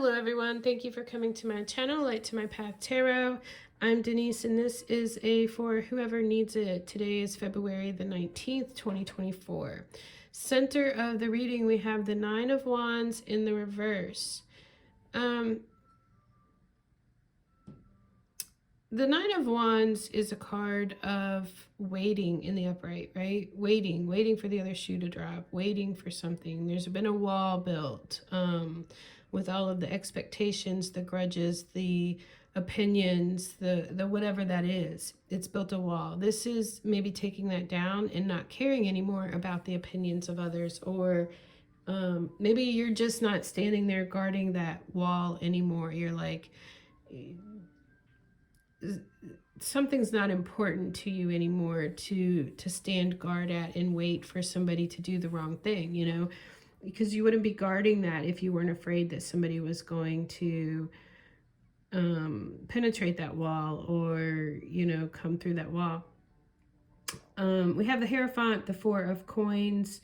Hello everyone, thank you for coming to my channel, Light to My Path Tarot. I'm Denise and this is a for whoever needs it. Today is February the 19th, 2024. Center of the reading, we have the Nine of Wands in the reverse. The Nine of Wands is a card of waiting in the upright, right? Waiting for the other shoe to drop, waiting for something. There's been a wall built with all of the expectations, the grudges, the opinions, the whatever that is. It's built a wall. This is maybe taking that down and not caring anymore about the opinions of others, or maybe you're just not standing there guarding that wall anymore. You're like, something's not important to you anymore to stand guard at and wait for somebody to do the wrong thing, you know, because you wouldn't be guarding that if you weren't afraid that somebody was going to penetrate that wall or, you know, come through that wall. We have the Hierophant, the Four of Coins,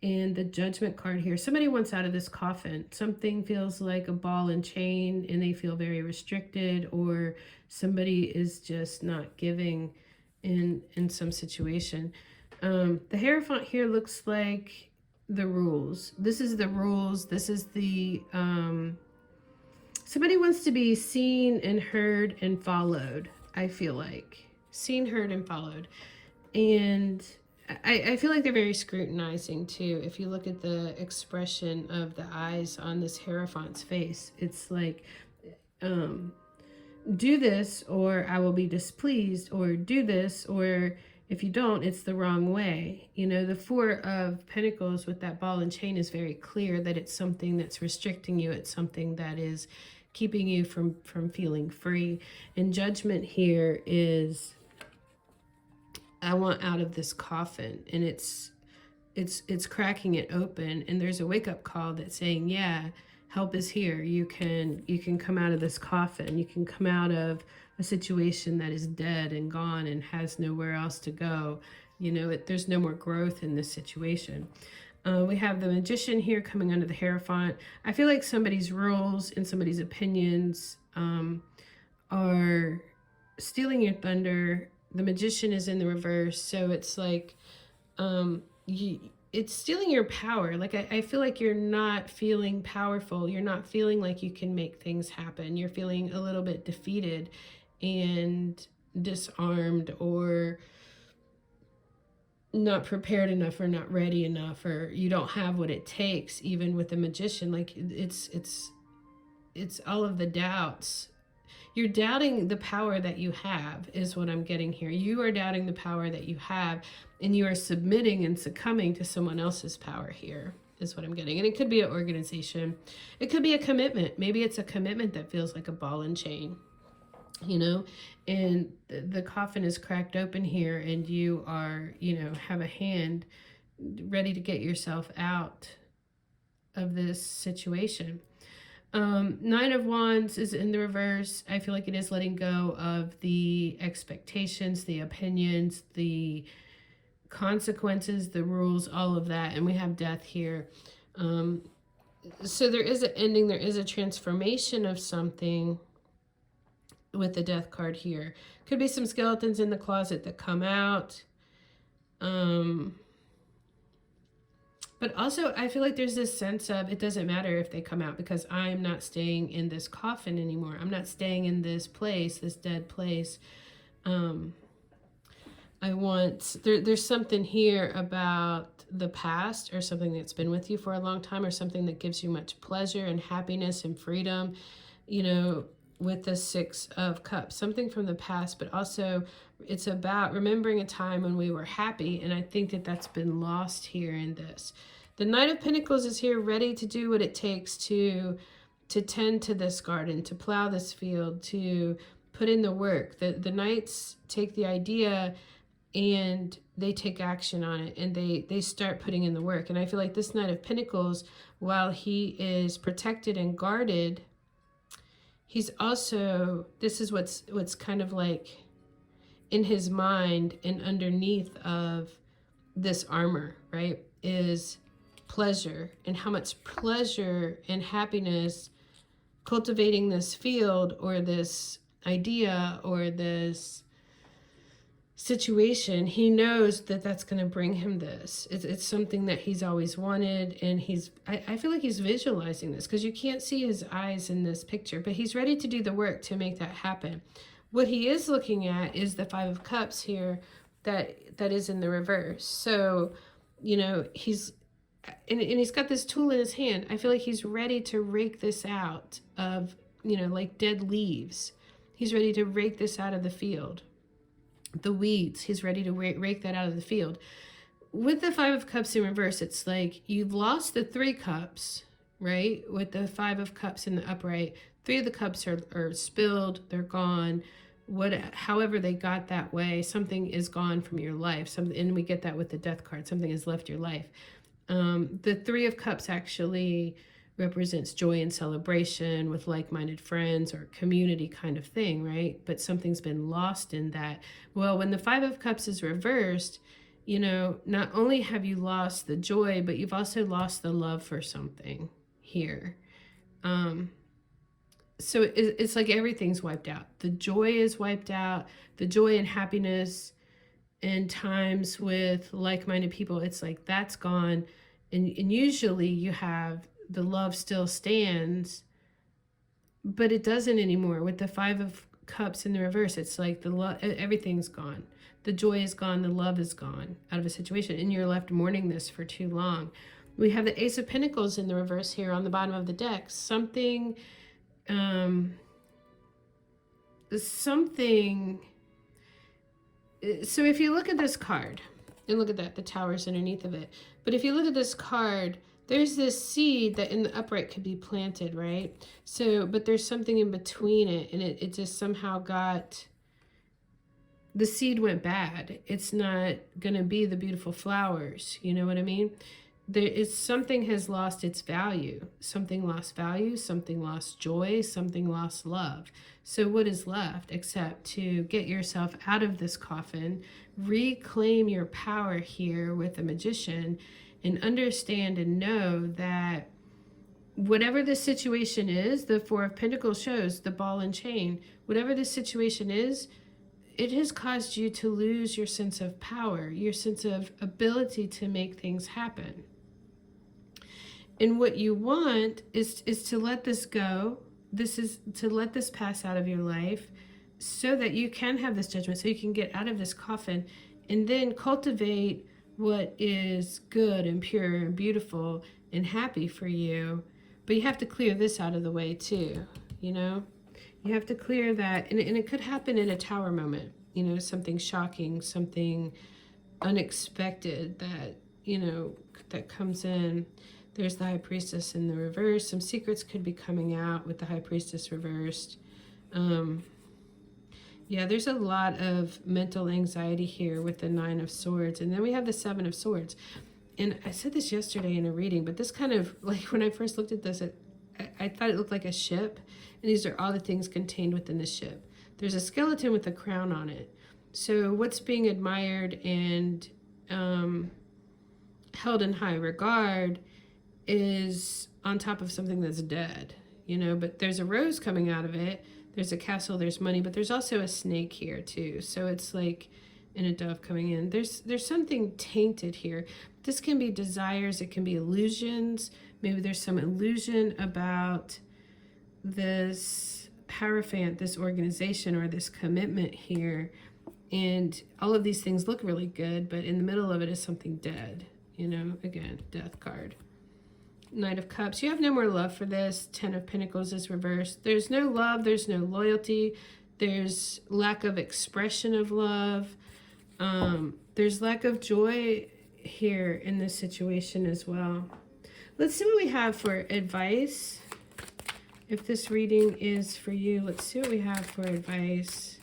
and the Judgment card here. Somebody wants out of this coffin. Something feels like a ball and chain and they feel very restricted, or somebody is just not giving in some situation. The Hierophant here looks like the rules. This is the rules. This is the somebody wants to be seen and heard and followed. I feel like seen, heard, and followed. And I feel like they're very scrutinizing too. If you look at the expression of the eyes on this Hierophant's face, it's like, do this or I will be displeased, or do this, or if you don't, it's the wrong way. You know, the Four of Pentacles with that ball and chain is very clear that it's something that's restricting you. It's something that is keeping you from feeling free. And Judgment here is, I want out of this coffin, and it's cracking it open, and there's a wake-up call that's saying, yeah, help is here. You can come out of this coffin. You can come out of a situation that is dead and gone and has nowhere else to go. You know, there's no more growth in this situation. We have the Magician here coming under the Hierophant. I feel like somebody's rules and somebody's opinions are stealing your thunder. The Magician is in the reverse, so it's like it's stealing your power. Like I feel like you're not feeling powerful. You're not feeling like you can make things happen. You're feeling a little bit defeated and disarmed, or not prepared enough, or not ready enough, or you don't have what it takes. Even with the Magician, like it's all of the doubts. You're doubting the power that you have, is what I'm getting here. You are doubting the power that you have, and you are submitting and succumbing to someone else's power here, is what I'm getting. And it could be an organization. It could be a commitment. Maybe it's a commitment that feels like a ball and chain, you know, and the coffin is cracked open here, and you are, you know, have a hand ready to get yourself out of this situation. Nine of Wands is in the reverse. I feel like it is letting go of the expectations, the opinions, the consequences, the rules, all of that. And we have Death here. So there is an ending. There is a transformation of something with the Death card here. Could be some skeletons in the closet that come out. But also, I feel like there's this sense of, it doesn't matter if they come out, because I'm not staying in this coffin anymore. I'm not staying in this place, this dead place. There's something here about the past, or something that's been with you for a long time, or something that gives you much pleasure and happiness and freedom, you know, with the Six of Cups, something from the past, but also it's about remembering a time when we were happy. And I think that that's been lost here in this. The Knight of Pentacles is here, ready to do what it takes to tend to this garden, to plow this field, to put in the work. The Knights take the idea and they take action on it, and they start putting in the work. And I feel like this Knight of Pentacles, while he is protected and guarded, he's also, this is what's kind of like in his mind and underneath of this armor, right, is pleasure, and how much pleasure and happiness cultivating this field or this idea or this situation, he knows that that's going to bring him this. It's something that he's always wanted, and I feel like he's visualizing this, because you can't see his eyes in this picture, but he's ready to do the work to make that happen. What he is looking at is the Five of Cups here that is in the reverse. So, you know, he's got this tool in his hand. I feel like he's ready to rake this out of, you know, like dead leaves. He's ready to rake this out of the field. The weeds, he's ready to rake that out of the field. With the Five of Cups in reverse, it's like you've lost the 3 cups, right? With the Five of Cups in the upright, 3 of the cups are spilled, they're gone. However they got that way, something is gone from your life. And we get that with the Death card. Something has left your life. The 3 of Cups actually represents joy and celebration with like-minded friends or community kind of thing, right? But something's been lost in that. Well, when the Five of Cups is reversed, you know, not only have you lost the joy, but you've also lost the love for something here. So it's like everything's wiped out. The joy is wiped out. The joy and happiness and times with like-minded people, it's like that's gone. And usually you have the love still stands, but it doesn't anymore. With the Five of Cups in the reverse, it's like the love, everything's gone. The joy is gone, the love is gone out of a situation, and you're left mourning this for too long. We have the Ace of Pentacles in the reverse here on the bottom of the deck. Something, so if you look at this card, and look at that, the Tower's underneath of it. But if you look at this card, there's this seed that in the upright could be planted, right? So, but there's something in between it, and it just somehow got, the seed went bad. It's not going to be the beautiful flowers. You know what I mean? Something has lost its value. Something lost value, something lost joy, something lost love. So what is left except to get yourself out of this coffin, reclaim your power here with the Magician, and understand and know that whatever the situation is, the Four of Pentacles shows the ball and chain, whatever the situation is, it has caused you to lose your sense of power, your sense of ability to make things happen. And what you want is to let this go. This is to let this pass out of your life so that you can have this judgment, so you can get out of this coffin and then cultivate what is good and pure and beautiful and happy for you. But you have to clear this out of the way too, you know? You have to clear that, and it could happen in a Tower moment, you know, something shocking, something unexpected that, you know, that comes in. There's the High Priestess in the reverse. Some secrets could be coming out with the High Priestess reversed. Yeah, there's a lot of mental anxiety here with the Nine of Swords. And then we have the Seven of Swords. And I said this yesterday in a reading, but this kind of, like when I first looked at this, I thought it looked like a ship. And these are all the things contained within the ship. There's a skeleton with a crown on it. So what's being admired and held in high regard is on top of something that's dead, you know, but there's a rose coming out of it. There's a castle, there's money, but there's also a snake here too. So it's like, and a dove coming in. There's something tainted here. This can be desires, it can be illusions. Maybe there's some illusion about this Hierophant, this organization or this commitment here. And all of these things look really good, but in the middle of it is something dead, you know, again, Death card. Knight of Cups, you have no more love for this. Ten of Pentacles is reversed. There's no love, there's no loyalty, there's lack of expression of love. There's lack of joy here in this situation as well. Let's see what we have for advice. If this reading is for you, let's see what we have for advice.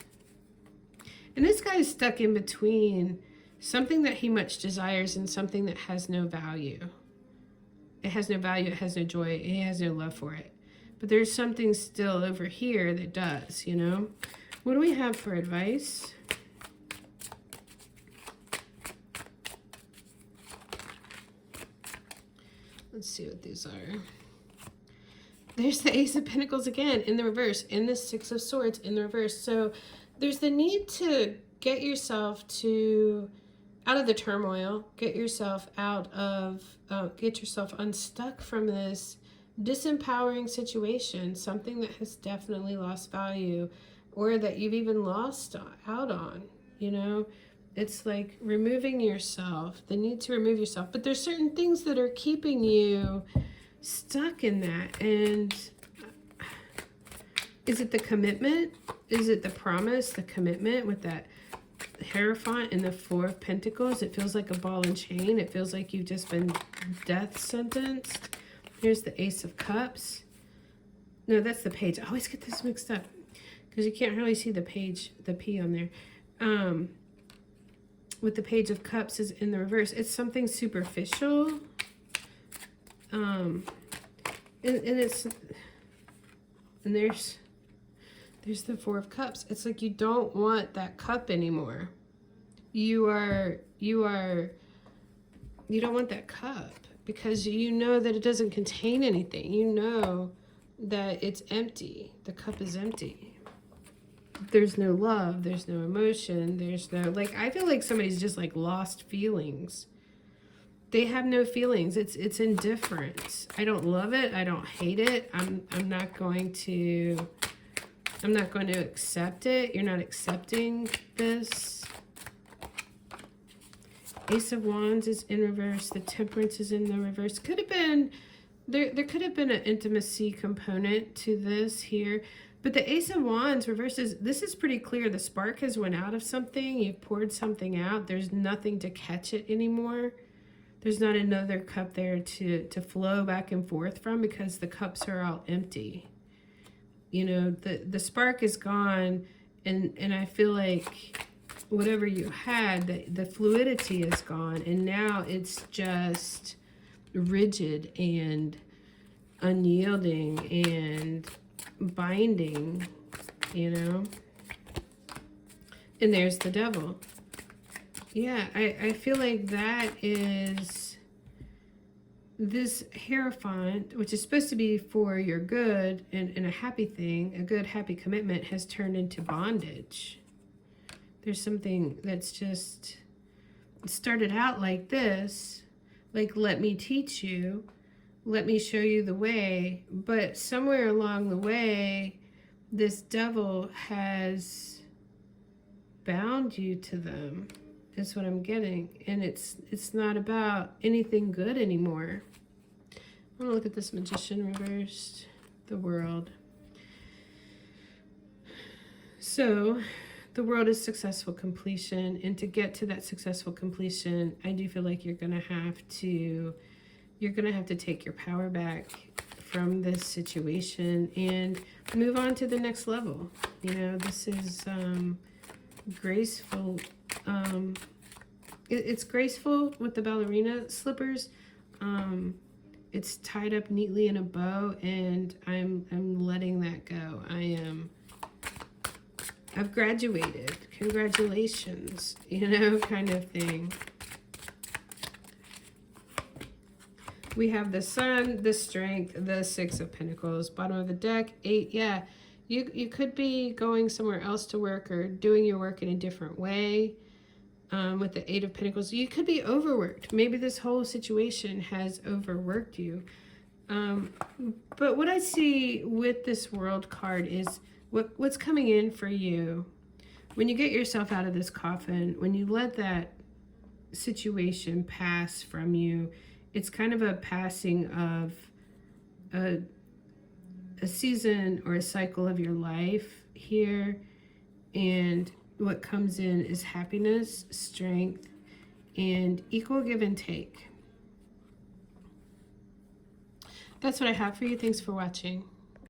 And this guy is stuck in between something that he much desires and something that has no value. It has no value, it has no joy, he has no love for it. But there's something still over here that does, you know? What do we have for advice? Let's see what these are. There's the Ace of Pentacles again in the reverse, and the Six of Swords in the reverse. So there's the need to get yourself out of the turmoil, get yourself unstuck from this disempowering situation, something that has definitely lost value, or that you've even lost out on, you know? It's like removing yourself, the need to remove yourself. But there's certain things that are keeping you stuck in that. And is it the commitment? Is it the promise, the commitment with that Hierophant and the Four of Pentacles? It feels like a ball and chain. It feels like you've just been death sentenced. Here's the Ace of Cups. No, that's the Page. I always get this mixed up because you can't really see the page, the P on there. With the Page of Cups is in the reverse. It's something superficial. And there's the Four of Cups. It's like you don't want that cup anymore. You don't want that cup because you know that it doesn't contain anything. You know that it's empty. The cup is empty. There's no love, there's no emotion, there's no, like, I feel like somebody's just like lost feelings. They have no feelings. It's indifference. I don't love it. I don't hate it. I'm not going to accept it. You're not accepting this. Ace of Wands is in reverse. The Temperance is in the reverse. Could have been, there could have been an intimacy component to this here. But the Ace of Wands reverses, this is pretty clear. The spark has went out of something. You've poured something out. There's nothing to catch it anymore. There's not another cup there to flow back and forth from because the cups are all empty. You know, the spark is gone, and I feel like whatever you had, the fluidity is gone, and now it's just rigid and unyielding and binding, you know? And there's the Devil. Yeah, I feel like that is this Hierophant, which is supposed to be for your good and a happy thing, a good, happy commitment, has turned into bondage. There's something that's just started out like this, like, let me teach you, let me show you the way, but somewhere along the way, this devil has bound you to them. That's what I'm getting. And it's not about anything good anymore. I want to look at this Magician reversed, the World. So the World is successful completion, and to get to that successful completion, I do feel like you're gonna have to take your power back from this situation and move on to the next level. You know, this is graceful. It's graceful with the ballerina slippers. It's tied up neatly in a bow, and I'm letting that go. I've graduated. Congratulations, you know, kind of thing. We have the Sun, the Strength, the Six of Pentacles, bottom of the deck, 8. Yeah, you could be going somewhere else to work or doing your work in a different way. With the Eight of Pentacles, you could be overworked. Maybe this whole situation has overworked you. But what I see with this World card is what's coming in for you. When you get yourself out of this coffin, when you let that situation pass from you, it's kind of a passing of a season or a cycle of your life here. And what comes in is happiness, strength, and equal give and take. That's what I have for you. Thanks for watching.